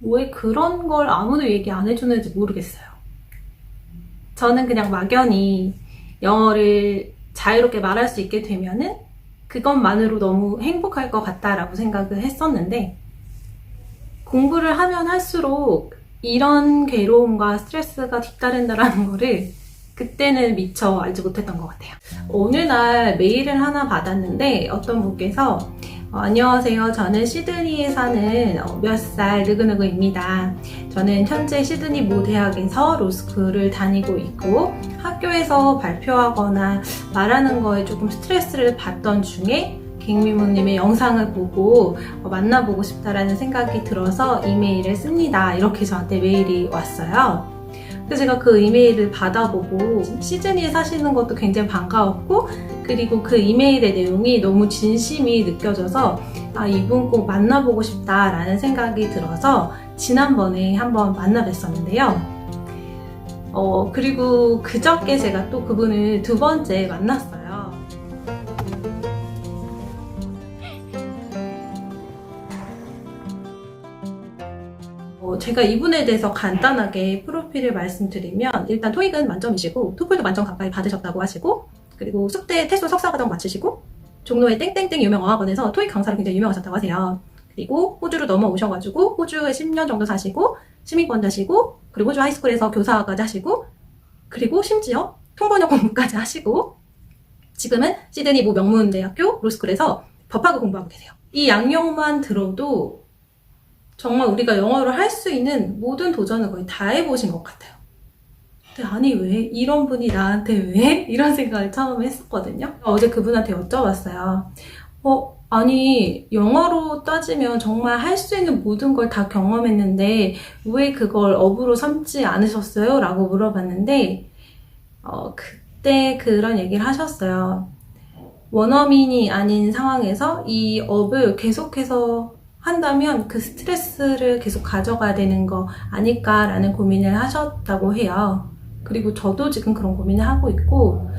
왜 그런 걸 아무도 얘기 안 해주는지 모르겠어요. 저는 그냥 막연히 영어를 자유롭게 말할 수 있게 되면은 그것만으로 너무 행복할 것 같다라고 생각을 했었는데, 공부를 하면 할수록 이런 괴로움과 스트레스가 뒤따른다라는 거를 그때는 미처 알지 못했던 것 같아요. 어느 날 메일을 하나 받았는데 어떤 분께서 안녕하세요. 저는 시드니에 사는 몇 살 누구누구입니다. 저는 현재 시드니 모 대학에서 로스쿨을 다니고 있고 학교에서 발표하거나 말하는 거에 조금 스트레스를 받던 중에 갱미모님의 영상을 보고 만나보고 싶다라는 생각이 들어서 이메일을 씁니다. 이렇게 저한테 메일이 왔어요. 그래서 제가 그 이메일을 받아보고 시드니에 사시는 것도 굉장히 반가웠고, 그리고 그 이메일의 내용이 너무 진심이 느껴져서 이분 꼭 만나보고 싶다라는 생각이 들어서 지난번에 한번 만나 뵀었는데요. 그리고 그저께 제가 또 그분을 두 번째 만났어요. 제가 이분에 대해서 간단하게 프로필을 말씀드리면, 일단 토익은 만점이시고 토플도 만점 가까이 받으셨다고 하시고, 그리고 숙대 태수 석사과정 마치시고 종로의 땡땡땡 유명 어학원에서 토익 강사로 굉장히 유명하셨다고 하세요. 그리고 호주로 넘어오셔가지고 호주에 10년 정도 사시고 시민권 하시고, 그리고 호주 하이스쿨에서 교사까지 하시고, 그리고 심지어 통번역 공부까지 하시고 지금은 시드니 모 명문대학교 로스쿨에서 법학을 공부하고 계세요. 이 양력만 들어도 정말 우리가 영어를 할 수 있는 모든 도전을 거의 다 해보신 것 같아요. 근데 아니 왜 이런 분이 나한테 왜? 이런 생각을 처음에 했었거든요. 어제 그분한테 여쭤봤어요. 아니 영어로 따지면 정말 할 수 있는 모든 걸 다 경험했는데 왜 그걸 업으로 삼지 않으셨어요? 라고 물어봤는데 그때 그런 얘기를 하셨어요. 원어민이 아닌 상황에서 이 업을 계속해서 한다면 그 스트레스를 계속 가져가야 되는 거 아닐까라는 고민을 하셨다고 해요. 그리고 저도 지금 그런 고민을 하고 있고,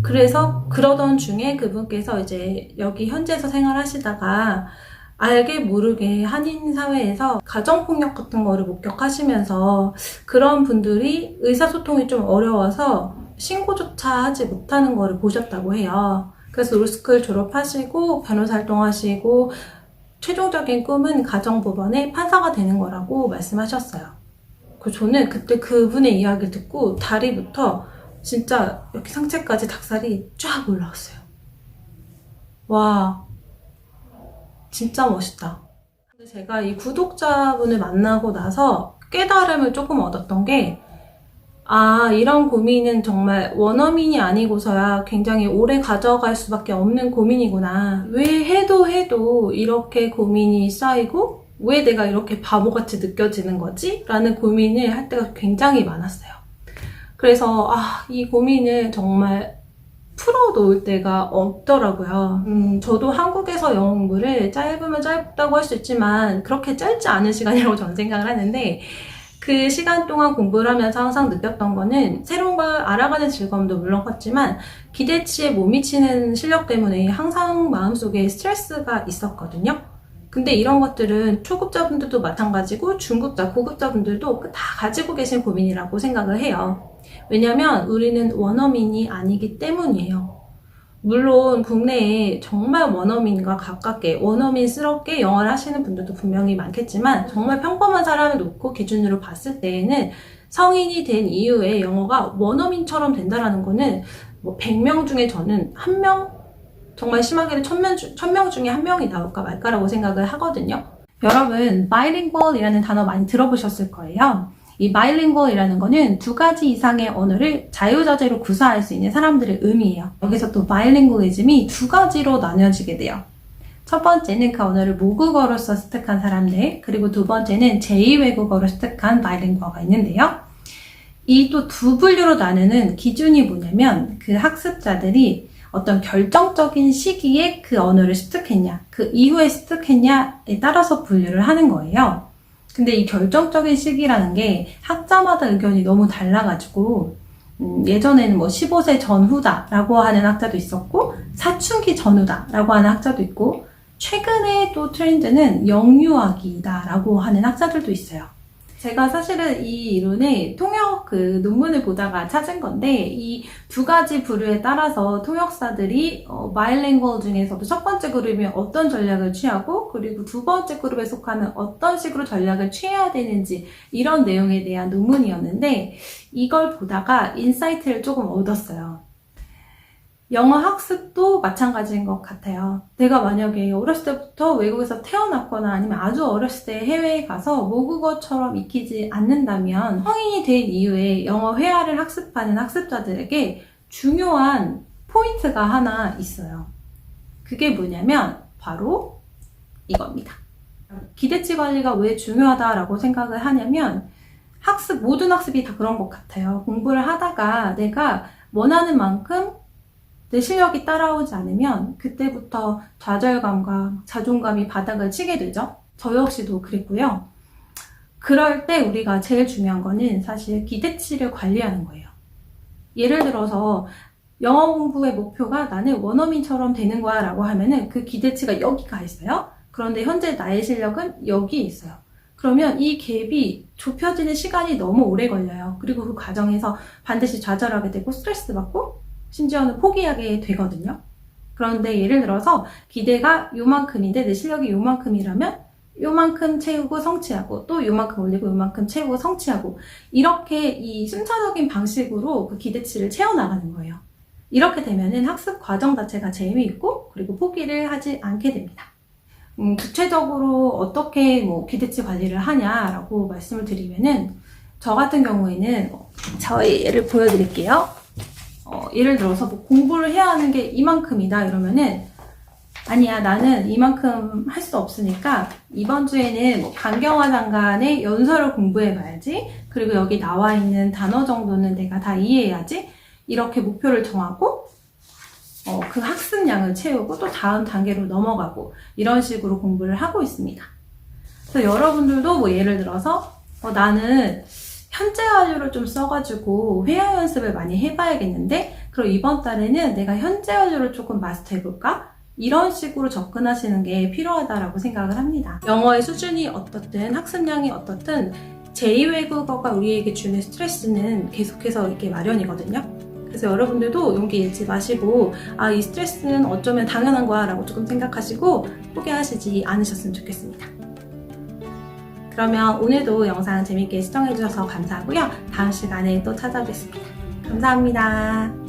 그래서 그러던 중에 그분께서 이제 여기 현지에서 생활하시다가 알게 모르게 한인 사회에서 가정폭력 같은 거를 목격하시면서 그런 분들이 의사소통이 좀 어려워서 신고조차 하지 못하는 거를 보셨다고 해요. 그래서 로스쿨 졸업하시고 변호사 활동하시고 최종적인 꿈은 가정법원의 판사가 되는 거라고 말씀하셨어요. 저는 그때 그분의 이야기를 듣고 다리부터 진짜 여기 상체까지 닭살이 쫙 올라왔어요. 와, 진짜 멋있다. 제가 이 구독자분을 만나고 나서 깨달음을 조금 얻었던 게, 이런 고민은 정말 원어민이 아니고서야 굉장히 오래 가져갈 수밖에 없는 고민이구나. 왜 해도 이렇게 고민이 쌓이고 왜 내가 이렇게 바보같이 느껴지는 거지? 라는 고민을 할 때가 굉장히 많았어요. 그래서 이 고민을 정말 풀어놓을 때가 없더라고요. 저도 한국에서 영어 공부를 짧으면 짧다고 할 수 있지만 그렇게 짧지 않은 시간이라고 저는 생각을 하는데, 그 시간 동안 공부를 하면서 항상 느꼈던 거는 새로운 걸 알아가는 즐거움도 물론 컸지만 기대치에 못 미치는 실력 때문에 항상 마음속에 스트레스가 있었거든요. 근데 이런 것들은 초급자분들도 마찬가지고 중급자, 고급자분들도 다 가지고 계신 고민이라고 생각을 해요. 왜냐면 우리는 원어민이 아니기 때문이에요. 물론 국내에 정말 원어민과 가깝게 원어민스럽게 영어를 하시는 분들도 분명히 많겠지만, 정말 평범한 사람을 놓고 기준으로 봤을 때에는 성인이 된 이후에 영어가 원어민처럼 된다라는 거는 100명 중에 저는 1명, 정말 심하게는 1000명 중에 1명이 나올까 말까라고 생각을 하거든요. 여러분, bilingual이라는 단어 많이 들어보셨을 거예요. 이 bilingual이라는 거는 2가지 이상의 언어를 자유자재로 구사할 수 있는 사람들의 의미예요. 여기서 또 bilingualism이 2가지로 나뉘어지게 돼요. 첫 번째는 그 언어를 모국어로서 습득한 사람들, 그리고 두 번째는 제2외국어로 습득한 bilingual가 있는데요. 이 또 두 분류로 나누는 기준이 뭐냐면, 그 학습자들이 어떤 결정적인 시기에 그 언어를 습득했냐, 그 이후에 습득했냐에 따라서 분류를 하는 거예요. 근데 이 결정적인 시기라는 게 학자마다 의견이 너무 달라가지고 예전에는 15세 전후다 라고 하는 학자도 있었고, 사춘기 전후다 라고 하는 학자도 있고, 최근에 또 트렌드는 영유아기다라고 하는 학자들도 있어요. 제가 사실은 이 이론의 통역 논문을 보다가 찾은 건데, 이 두 가지 부류에 따라서 통역사들이 바이링구얼 중에서도 첫 번째 그룹이 어떤 전략을 취하고, 그리고 두 번째 그룹에 속하는 어떤 식으로 전략을 취해야 되는지, 이런 내용에 대한 논문이었는데, 이걸 보다가 인사이트를 조금 얻었어요. 영어 학습도 마찬가지인 것 같아요. 내가 만약에 어렸을 때부터 외국에서 태어났거나 아니면 아주 어렸을 때 해외에 가서 모국어처럼 익히지 않는다면 성인이 된 이후에 영어 회화를 학습하는 학습자들에게 중요한 포인트가 하나 있어요. 그게 뭐냐면 바로 이겁니다. 기대치 관리가 왜 중요하다라고 생각을 하냐면 모든 학습이 다 그런 것 같아요. 공부를 하다가 내가 원하는 만큼 내 실력이 따라오지 않으면 그때부터 좌절감과 자존감이 바닥을 치게 되죠. 저 역시도 그랬고요. 그럴 때 우리가 제일 중요한 거는 사실 기대치를 관리하는 거예요. 예를 들어서 영어 공부의 목표가 나는 원어민처럼 되는 거야 라고 하면은 그 기대치가 여기 가 있어요. 그런데 현재 나의 실력은 여기에 있어요. 그러면 이 갭이 좁혀지는 시간이 너무 오래 걸려요. 그리고 그 과정에서 반드시 좌절하게 되고 스트레스 받고 심지어는 포기하게 되거든요. 그런데 예를 들어서 기대가 요만큼인데 내 실력이 요만큼이라면 요만큼 채우고 성취하고 또 요만큼 올리고 요만큼 채우고 성취하고 이렇게 이 순차적인 방식으로 그 기대치를 채워나가는 거예요. 이렇게 되면은 학습 과정 자체가 재미있고 그리고 포기를 하지 않게 됩니다. 구체적으로 어떻게 기대치 관리를 하냐라고 말씀을 드리면은 저 같은 경우에는 저의 예를 보여드릴게요. 예를 들어서 공부를 해야 하는 게 이만큼이다 이러면은 아니야 나는 이만큼 할 수 없으니까 이번 주에는 강경화 장관의 연설을 공부해 봐야지, 그리고 여기 나와 있는 단어 정도는 내가 다 이해해야지, 이렇게 목표를 정하고 그 학습량을 채우고 또 다음 단계로 넘어가고 이런 식으로 공부를 하고 있습니다. 그래서 여러분들도 예를 들어서 나는 현재 완료를 좀 써가지고 회화 연습을 많이 해봐야겠는데 그럼 이번 달에는 내가 현재 완료를 조금 마스터해볼까? 이런 식으로 접근하시는 게 필요하다라고 생각을 합니다. 영어의 수준이 어떻든 학습량이 어떻든 제2외국어가 우리에게 주는 스트레스는 계속해서 이렇게 마련이거든요. 그래서 여러분들도 용기 잃지 마시고 이 스트레스는 어쩌면 당연한 거야 라고 조금 생각하시고 포기하시지 않으셨으면 좋겠습니다. 그러면 오늘도 영상 재밌게 시청해주셔서 감사하고요. 다음 시간에 또 찾아뵙겠습니다. 감사합니다.